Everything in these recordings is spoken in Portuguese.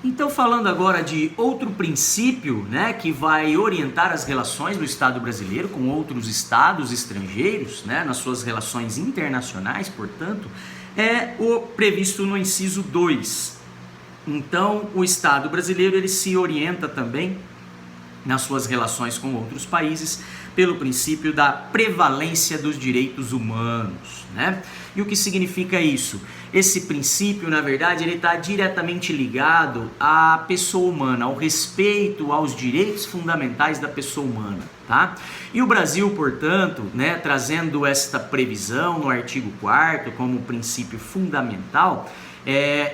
Então, falando agora de outro princípio, né, que vai orientar as relações do Estado brasileiro com outros estados estrangeiros, né, nas suas relações internacionais, portanto, é o previsto no inciso 2. Então, o Estado brasileiro ele se orienta também nas suas relações com outros países pelo princípio da prevalência dos direitos humanos, né? E o que significa isso? Esse princípio, na verdade, ele está diretamente ligado à pessoa humana, ao respeito aos direitos fundamentais da pessoa humana, tá? E o Brasil, portanto, né, trazendo esta previsão no artigo 4º como princípio fundamental,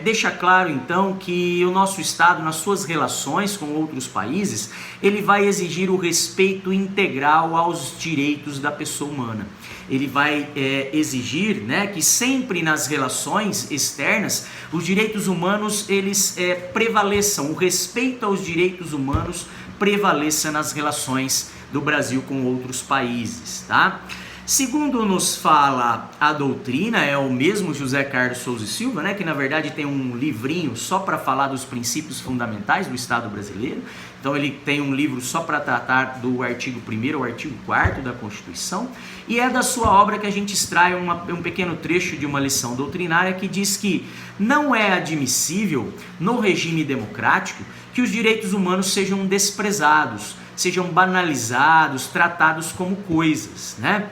deixa claro então que o nosso Estado, nas suas relações com outros países, ele vai exigir o respeito integral aos direitos da pessoa humana. Ele vai exigir, né, que sempre nas relações externas os direitos humanos eles prevaleçam, o respeito aos direitos humanos prevaleça nas relações do Brasil com outros países, tá? Segundo nos fala a doutrina, é o mesmo José Carlos Souza e Silva, né, que na verdade tem um livrinho só para falar dos princípios fundamentais do Estado brasileiro. Então ele tem um livro só para tratar do artigo 1º ao artigo 4º da Constituição. E é da sua obra que a gente extrai um pequeno trecho de uma lição doutrinária que diz que não é admissível no regime democrático que os direitos humanos sejam desprezados, sejam banalizados, tratados como coisas, né?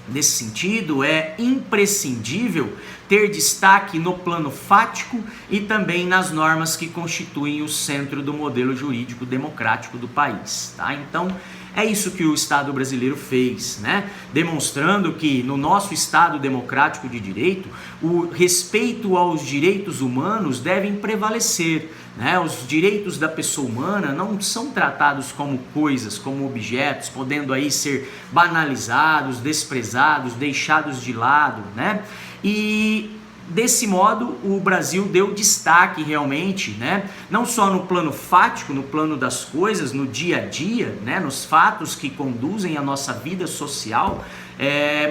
Nesse sentido, é imprescindível ter destaque no plano fático e também nas normas que constituem o centro do modelo jurídico democrático do país, tá? Então, é isso que o Estado brasileiro fez, né? Demonstrando que no nosso Estado democrático de direito, o respeito aos direitos humanos devem prevalecer, né? Os direitos da pessoa humana não são tratados como coisas, como objetos, podendo aí ser banalizados, desprezados, deixados de lado, né? E desse modo, o Brasil deu destaque realmente, né? Não só no plano fático, no plano das coisas, no dia a dia, né? Nos fatos que conduzem a nossa vida social,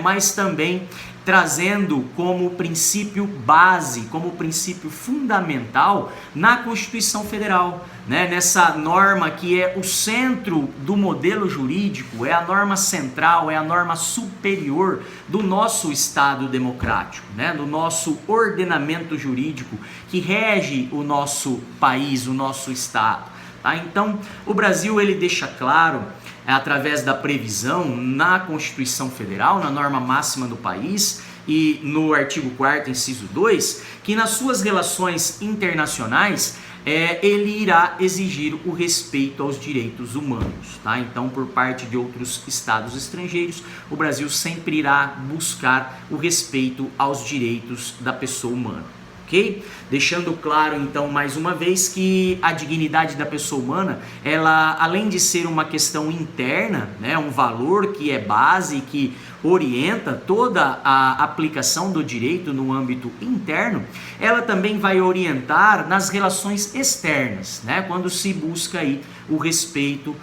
mas também trazendo como princípio base, como princípio fundamental na Constituição Federal, né? Nessa norma que é o centro do modelo jurídico, é a norma central, é a norma superior do nosso Estado democrático, né? Do nosso ordenamento jurídico que rege o nosso país, o nosso Estado, tá? Então, o Brasil ele deixa claro, através da previsão na Constituição Federal, na norma máxima do país e no artigo 4º, inciso 2, que nas suas relações internacionais ele irá exigir o respeito aos direitos humanos, tá? Então, por parte de outros estados estrangeiros, o Brasil sempre irá buscar o respeito aos direitos da pessoa humana. Ok? Deixando claro então mais uma vez que a dignidade da pessoa humana, ela além de ser uma questão interna, né, um valor que é base, que orienta toda a aplicação do direito no âmbito interno, ela também vai orientar nas relações externas, né, quando se busca aí o respeito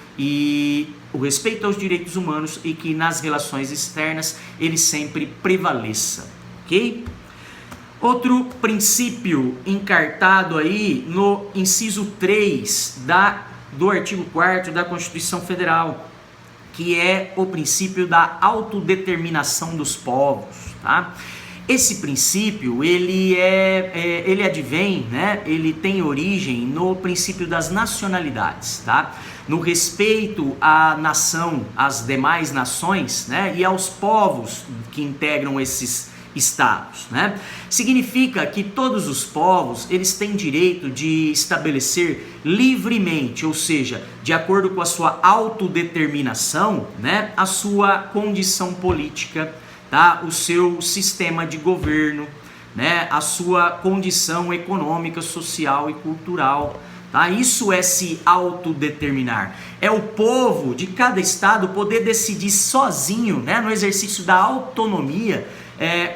aos direitos humanos e que nas relações externas ele sempre prevaleça, ok? Outro princípio encartado aí no inciso 3 do artigo 4º da Constituição Federal, que é o princípio da autodeterminação dos povos, tá? Esse princípio, ele advém, né? Ele tem origem no princípio das nacionalidades, tá? No respeito à nação, às demais nações, né? E aos povos que integram esses estados, né? Significa que todos os povos, eles têm direito de estabelecer livremente, ou seja, de acordo com a sua autodeterminação, né, a sua condição política, tá? O seu sistema de governo, né, a sua condição econômica, social e cultural, tá? Isso é se autodeterminar. É o povo de cada estado poder decidir sozinho, né, no exercício da autonomia,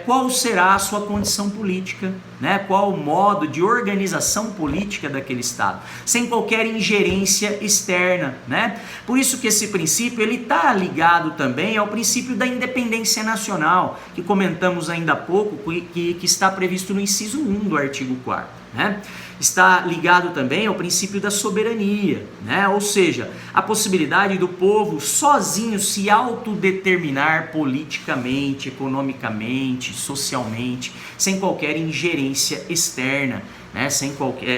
qual será a sua condição política, né, qual o modo de organização política daquele Estado, sem qualquer ingerência externa, né? Por isso que esse princípio ele está ligado também ao princípio da independência nacional, que comentamos ainda há pouco, que está previsto no inciso 1 do artigo 4º, né? Está ligado também ao princípio da soberania, né? Ou seja, a possibilidade do povo sozinho se autodeterminar politicamente, economicamente, socialmente, sem qualquer ingerência externa, né?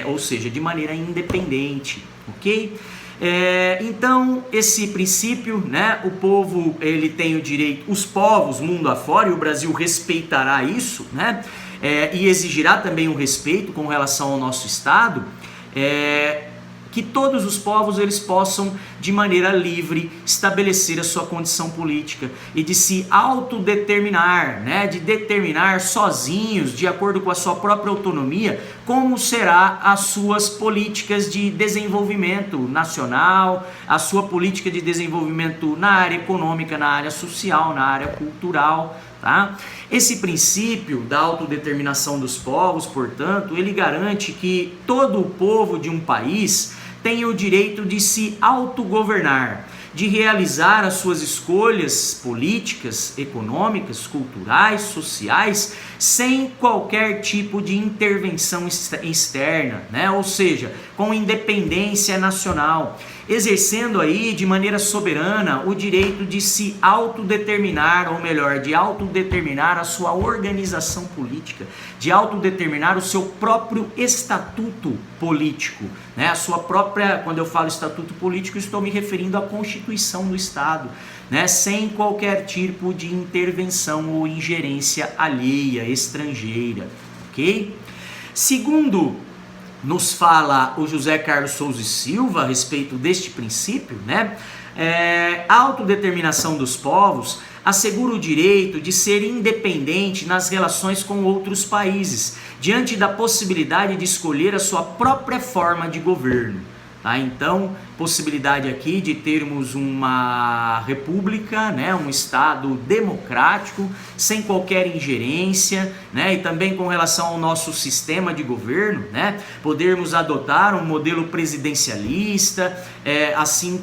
Ou seja, de maneira independente, ok? Então, esse princípio, né? O povo ele tem o direito, os povos mundo afora, e o Brasil respeitará isso, né? E exigirá também um respeito com relação ao nosso Estado, que todos os povos eles possam de maneira livre estabelecer a sua condição política e de se autodeterminar, né, de determinar sozinhos, de acordo com a sua própria autonomia, como será as suas políticas de desenvolvimento nacional, a sua política de desenvolvimento na área econômica, na área social, na área cultural, tá? Esse princípio da autodeterminação dos povos, portanto, ele garante que todo o povo de um país tem o direito de se autogovernar, de realizar as suas escolhas políticas, econômicas, culturais, sociais, sem qualquer tipo de intervenção externa, né? Ou seja, com independência nacional, exercendo aí de maneira soberana o direito de se autodeterminar, ou melhor, de autodeterminar a sua organização política, de autodeterminar o seu próprio estatuto político, né? A sua própria, quando eu falo estatuto político, estou me referindo à Constituição do Estado, né? Sem qualquer tipo de intervenção ou ingerência alheia, estrangeira, ok? Segundo nos fala o José Carlos Souza e Silva a respeito deste princípio, né? A autodeterminação dos povos assegura o direito de ser independente nas relações com outros países, diante da possibilidade de escolher a sua própria forma de governo. Tá? Então, possibilidade aqui de termos uma república, né, um Estado democrático, sem qualquer ingerência, né, e também com relação ao nosso sistema de governo, né, podermos adotar um modelo presidencialista, assim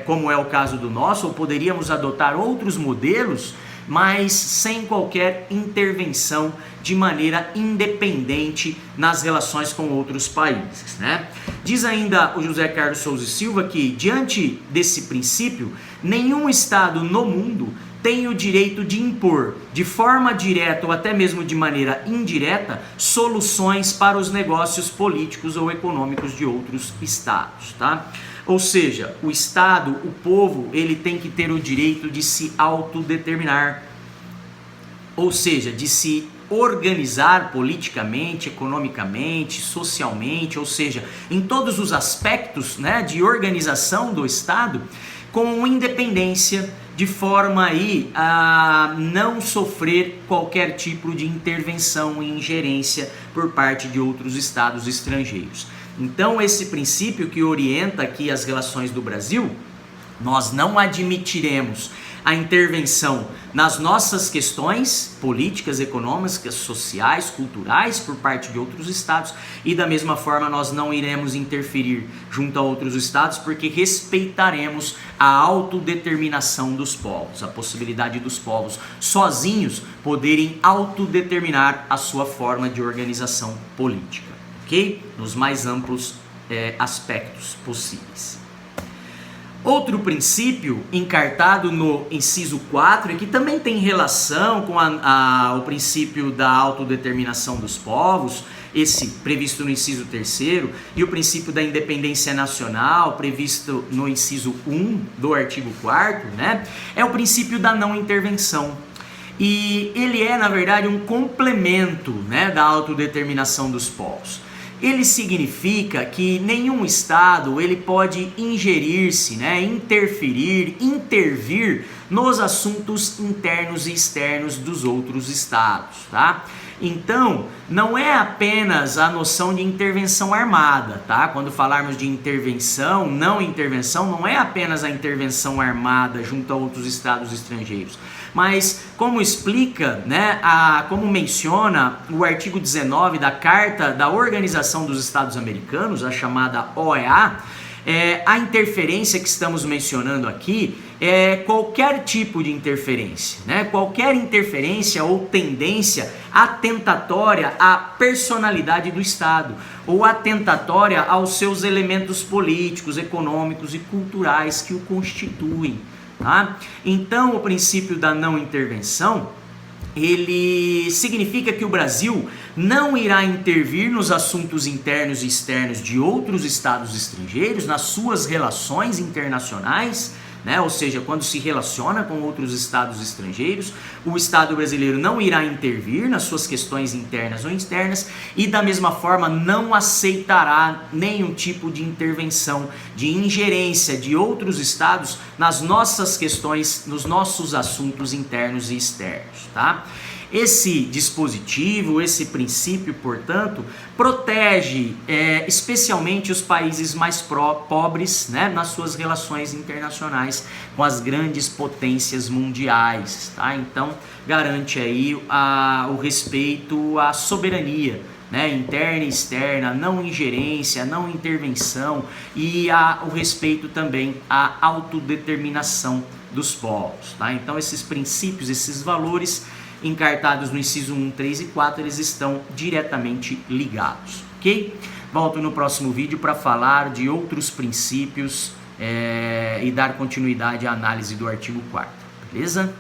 como é o caso do nosso, ou poderíamos adotar outros modelos, mas sem qualquer intervenção de maneira independente nas relações com outros países, né? Diz ainda o José Carlos Souza e Silva que, diante desse princípio, nenhum Estado no mundo tem o direito de impor, de forma direta ou até mesmo de maneira indireta, soluções para os negócios políticos ou econômicos de outros Estados, tá? Ou seja, o Estado, o povo, ele tem que ter o direito de se autodeterminar, ou seja, de se organizar politicamente, economicamente, socialmente, ou seja, em todos os aspectos, né, de organização do Estado, com independência, de forma aí a não sofrer qualquer tipo de intervenção e ingerência por parte de outros estados estrangeiros. Então, esse princípio que orienta aqui as relações do Brasil, nós não admitiremos a intervenção nas nossas questões políticas, econômicas, sociais, culturais por parte de outros estados, e da mesma forma nós não iremos interferir junto a outros estados, porque respeitaremos a autodeterminação dos povos, a possibilidade dos povos sozinhos poderem autodeterminar a sua forma de organização política, ok? Nos mais amplos aspectos possíveis. Outro princípio encartado no inciso 4 e que também tem relação com o princípio da autodeterminação dos povos, esse previsto no inciso 3º, e o princípio da independência nacional, previsto no inciso 1 do artigo 4º, né, é o princípio da não intervenção. E ele é, na verdade, um complemento, né, da autodeterminação dos povos. Ele significa que nenhum Estado ele pode ingerir-se, né, interferir, intervir nos assuntos internos e externos dos outros Estados, tá? Então, não é apenas a noção de intervenção armada, tá? Quando falarmos de intervenção, não é apenas a intervenção armada junto a outros estados estrangeiros, mas como explica, né, como menciona o artigo 19 da Carta da Organização dos Estados Americanos, a chamada OEA, a interferência que estamos mencionando aqui é qualquer tipo de interferência, né? Qualquer interferência ou tendência atentatória à personalidade do Estado ou atentatória aos seus elementos políticos, econômicos e culturais que o constituem, tá? Então, o princípio da não intervenção, ele significa que o Brasil não irá intervir nos assuntos internos e externos de outros estados estrangeiros, nas suas relações internacionais, né? Ou seja, quando se relaciona com outros estados estrangeiros, o Estado brasileiro não irá intervir nas suas questões internas ou externas e, da mesma forma, não aceitará nenhum tipo de intervenção, de ingerência de outros estados nas nossas questões, nos nossos assuntos internos e externos, tá? Esse dispositivo, esse princípio, portanto, protege especialmente os países mais pobres, né, nas suas relações internacionais com as grandes potências mundiais, tá? Então, garante aí o respeito à soberania, né, interna e externa, não ingerência, não intervenção e o respeito também à autodeterminação dos povos, tá? Então, esses princípios, esses valores encartados no inciso 1, 3 e 4, eles estão diretamente ligados, ok? Volto no próximo vídeo para falar de outros princípios e dar continuidade à análise do artigo 4º, beleza?